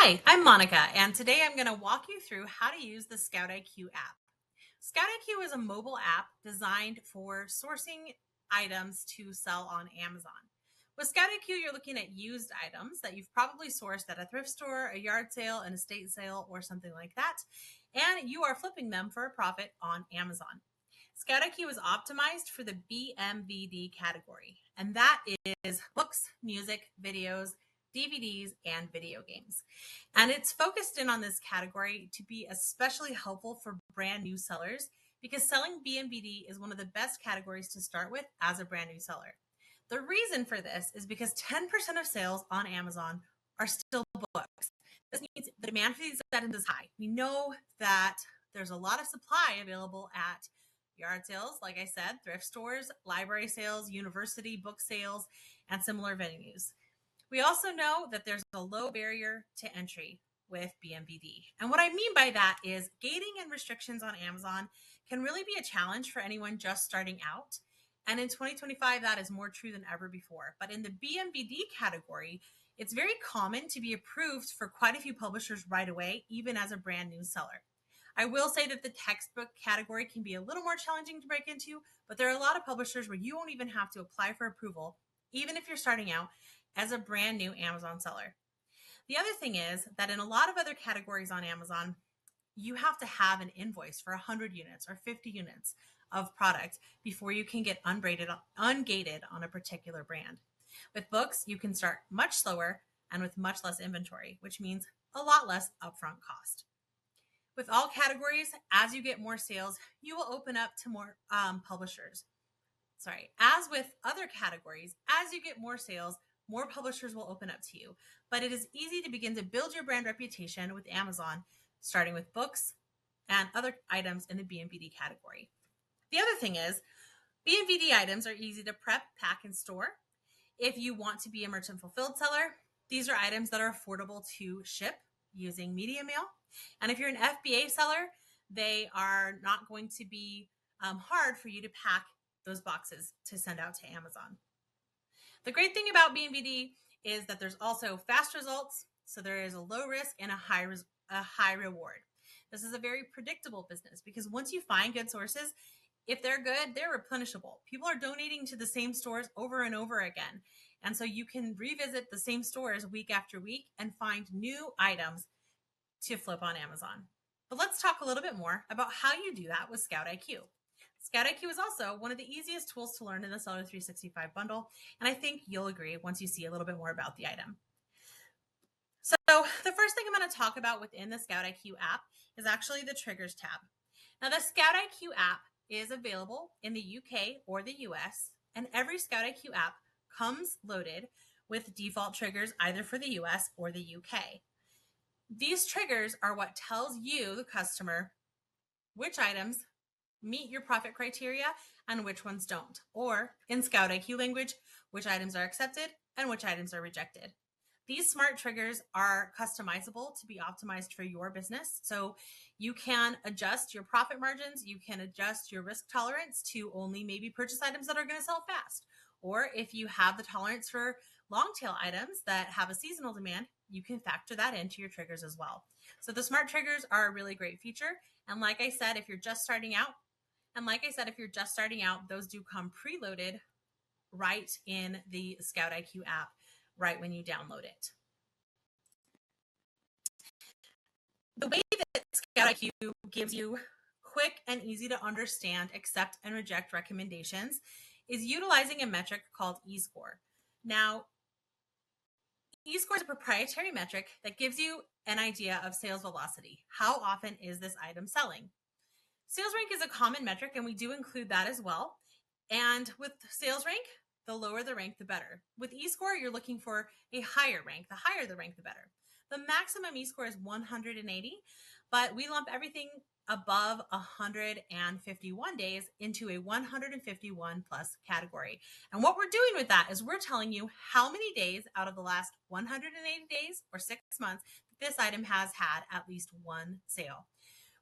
Hi, I'm Monica, and today I'm going to walk you through how to use the ScoutIQ app. ScoutIQ is a mobile app designed for sourcing items to sell on Amazon. With ScoutIQ, you're looking at used items that you've probably sourced at a thrift store, a yard sale, an estate sale, or something like that, and you are flipping them for a profit on Amazon. ScoutIQ is optimized for the BMVD category, and that is books, music, videos, DVDs, and video games. And it's focused in on this category to be especially helpful for brand new sellers because selling BMVD is one of the best categories to start with as a brand new seller. The reason for this is because 10% of sales on Amazon are still books. This means the demand for these items is high. We know that there's a lot of supply available at yard sales, like I said, thrift stores, library sales, university book sales, and similar venues. We also know that there's a low barrier to entry with BMVD. And what I mean by that is gating and restrictions on Amazon can really be a challenge for anyone just starting out. And in 2025, that is more true than ever before. But in the BMVD category, it's very common to be approved for quite a few publishers right away, even as a brand new seller. I will say that the textbook category can be a little more challenging to break into, but there are a lot of publishers where you won't even have to apply for approval, even if you're starting out as a brand new Amazon seller. The other thing is that in a lot of other categories on Amazon, you have to have an invoice for 100 units or 50 units of product before you can get ungated on a particular brand. With books, you can start much slower and with much less inventory, which means a lot less upfront cost. With all categories, as you get more sales, you will open up to more publishers. As with other categories, as you get more sales, more publishers will open up to you. But it is easy to begin to build your brand reputation with Amazon, starting with books and other items in the BMVD category. The other thing is, BMVD items are easy to prep, pack, and store. If you want to be a merchant fulfilled seller, these are items that are affordable to ship using media mail. And if you're an FBA seller, they are not going to be hard for you to pack those boxes to send out to Amazon. The great thing about BMVD is that there's also fast results. So there is a low risk and a high reward. This is a very predictable business because once you find good sources, if they're good, they're replenishable. People are donating to the same stores over and over again. And so you can revisit the same stores week after week and find new items to flip on Amazon. But let's talk a little bit more about how you do that with ScoutIQ. ScoutIQ is also one of the easiest tools to learn in the Seller 365 bundle, and I think you'll agree once you see a little bit more about the item. So the first thing I'm going to talk about within the ScoutIQ app is actually the triggers tab. Now the ScoutIQ app is available in the UK or the US, and every ScoutIQ app comes loaded with default triggers either for the US or the UK. These triggers are what tells you, the customer, which items meet your profit criteria and which ones don't, or in ScoutIQ language, which items are accepted and which items are rejected. These smart triggers are customizable to be optimized for your business. So you can adjust your profit margins. You can adjust your risk tolerance to only maybe purchase items that are going to sell fast. Or if you have the tolerance for long tail items that have a seasonal demand, you can factor that into your triggers as well. So the smart triggers are a really great feature. And like I said, if you're just starting out, those do come preloaded right in the ScoutIQ app, right when you download it. The way that ScoutIQ gives you quick and easy to understand accept and reject recommendations is utilizing a metric called eScore. Now, eScore is a proprietary metric that gives you an idea of sales velocity. How often is this item selling? Sales rank is a common metric, and we do include that as well. And with sales rank, the lower the rank, the better. With eScore, you're looking for a higher rank. The higher the rank, the better. The maximum eScore is 180, but we lump everything above 151 days into a 151 plus category. And what we're doing with that is we're telling you how many days out of the last 180 days or 6 months this item has had at least one sale.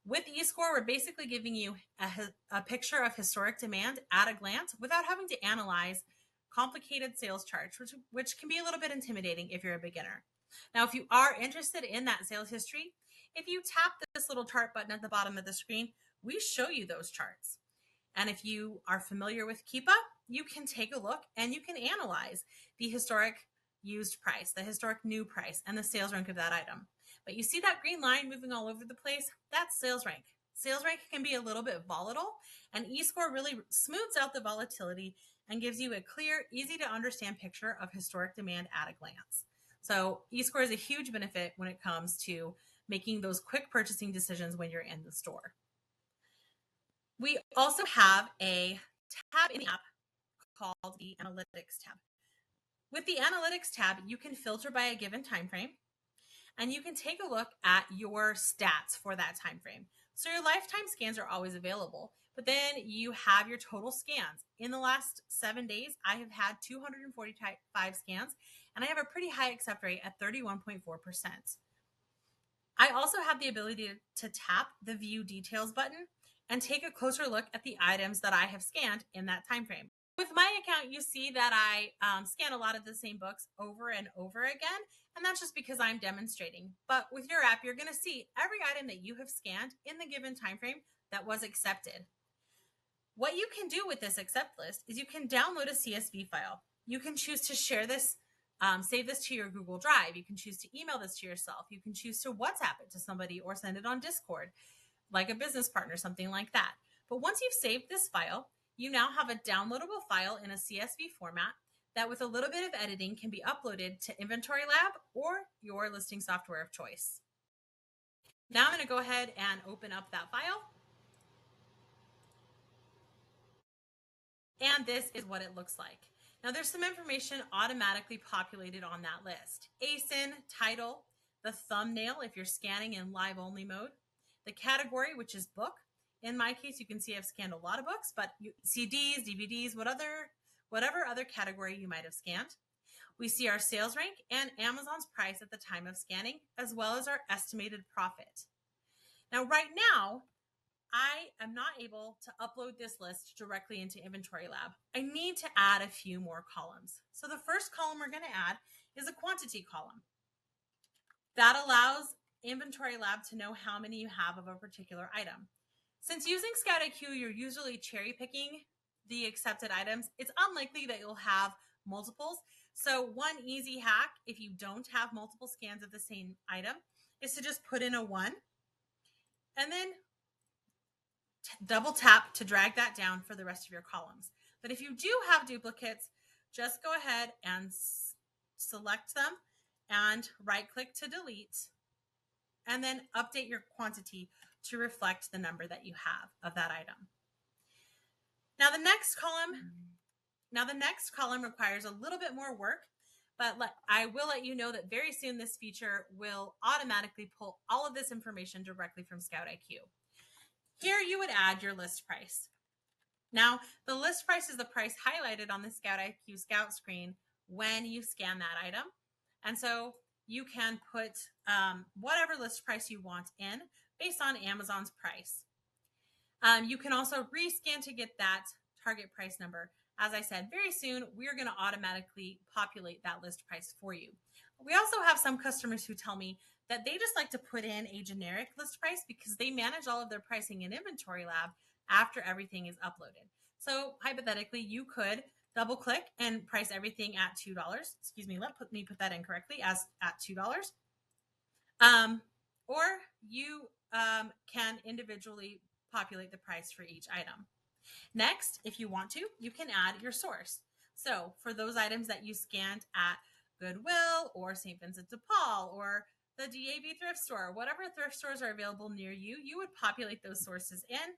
With eScore, we're basically giving you a picture of historic demand at a glance without having to analyze complicated sales charts, which can be a little bit intimidating if you're a beginner. Now, if you are interested in that sales history, if you tap this little chart button at the bottom of the screen, we show you those charts. And if you are familiar with Keepa, you can take a look and you can analyze the historic used price, the historic new price, and the sales rank of that item. But you see that green line moving all over the place? That's sales rank. Sales rank can be a little bit volatile, and eScore really smooths out the volatility and gives you a clear, easy to understand picture of historic demand at a glance. So eScore is a huge benefit when it comes to making those quick purchasing decisions when you're in the store. We also have a tab in the app called the Analytics tab. With the Analytics tab, you can filter by a given time frame, and you can take a look at your stats for that time frame. So your lifetime scans are always available, but then you have your total scans. In the last 7 days, I have had 245 scans, and I have a pretty high accept rate at 31.4%. I also have the ability to tap the View Details button and take a closer look at the items that I have scanned in that time frame. With my account, you see that I scan a lot of the same books over and over again, and that's just because I'm demonstrating. But with your app, you're going to see every item that you have scanned in the given time frame that was accepted. What you can do with this accept list is you can download a CSV file. You can choose to share this, save this to your Google Drive. You can choose to email this to yourself. You can choose to WhatsApp it to somebody or send it on Discord, like a business partner, something like that. But once you've saved this file, you now have a downloadable file in a CSV format that with a little bit of editing can be uploaded to InventoryLab or your listing software of choice. Now I'm going to go ahead and open up that file. And this is what it looks like. Now there's some information automatically populated on that list. ASIN, title, the thumbnail if you're scanning in live only mode, the category, which is book. In my case, you can see I've scanned a lot of books, but CDs, DVDs, whatever other category you might have scanned. We see our sales rank and Amazon's price at the time of scanning, as well as our estimated profit. Now, right now, I am not able to upload this list directly into InventoryLab. I need to add a few more columns. So the first column we're going to add is a quantity column. That allows InventoryLab to know how many you have of a particular item. Since using ScoutIQ, you're usually cherry picking the accepted items, it's unlikely that you'll have multiples. So one easy hack, if you don't have multiple scans of the same item, is to just put in a 1 and then double tap to drag that down for the rest of your columns. But if you do have duplicates, just go ahead and select them and right click to delete, and then update your quantity to reflect the number that you have of that item. Now the next column requires a little bit more work, but I will let you know that very soon this feature will automatically pull all of this information directly from ScoutIQ. Here you would add your list price. Now, the list price is the price highlighted on the ScoutIQ Scout screen when you scan that item. And so you can put whatever list price you want in based on Amazon's price. You can also rescan to get that target price number. As I said, very soon, we're going to automatically populate that list price for you. We also have some customers who tell me that they just like to put in a generic list price because they manage all of their pricing in InventoryLab after everything is uploaded. So hypothetically, you could double click and price everything at $2. Excuse me, let me put that in correctly as at $2. Or you can individually populate the price for each item. Next, if you want to, you can add your source. So for those items that you scanned at Goodwill or St. Vincent de Paul or the DAV thrift store, whatever thrift stores are available near you, you would populate those sources in.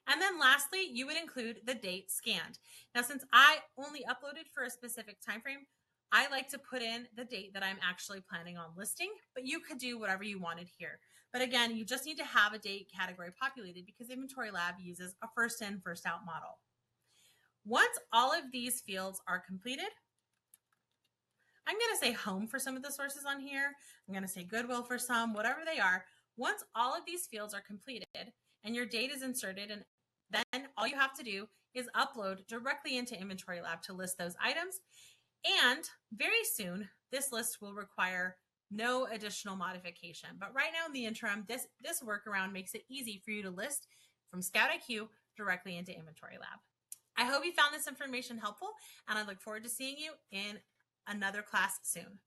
And then lastly, you would include the date scanned. Now, since I only uploaded for a specific time frame, I like to put in the date that I'm actually planning on listing, but you could do whatever you wanted here. But again, you just need to have a date category populated because InventoryLab uses a first in, first out model. Once all of these fields are completed, I'm going to say home for some of the sources on here. I'm going to say Goodwill for some, whatever they are. Once all of these fields are completed and your date is inserted, and then all you have to do is upload directly into InventoryLab to list those items. And very soon, this list will require no additional modification. But right now in the interim, this workaround makes it easy for you to list from ScoutIQ directly into InventoryLab. I hope you found this information helpful, and I look forward to seeing you in another class soon.